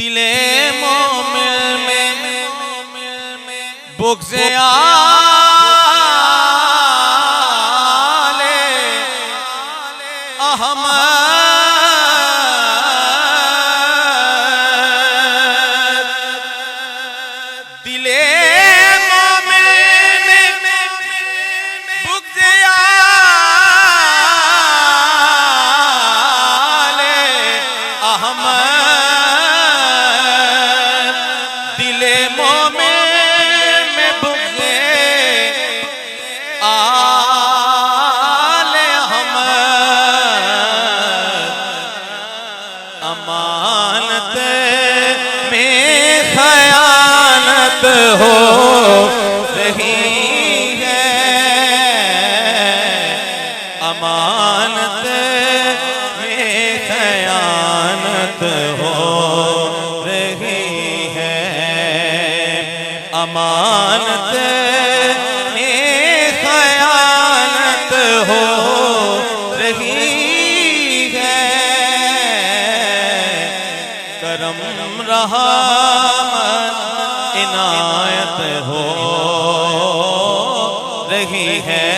दिले मोमिन में बुग़्ज़े आले अहमद। दिले मोमिन में बुग़्ज़े आले अहमद। दिले मोमिन में बुग़्ज़े आले अहमद। अमानत में खयानत हो रही है। अमानत में खयानत हो रही है। अमानत में खयानत हो रही है। करम रहमत इनायत हो रही है।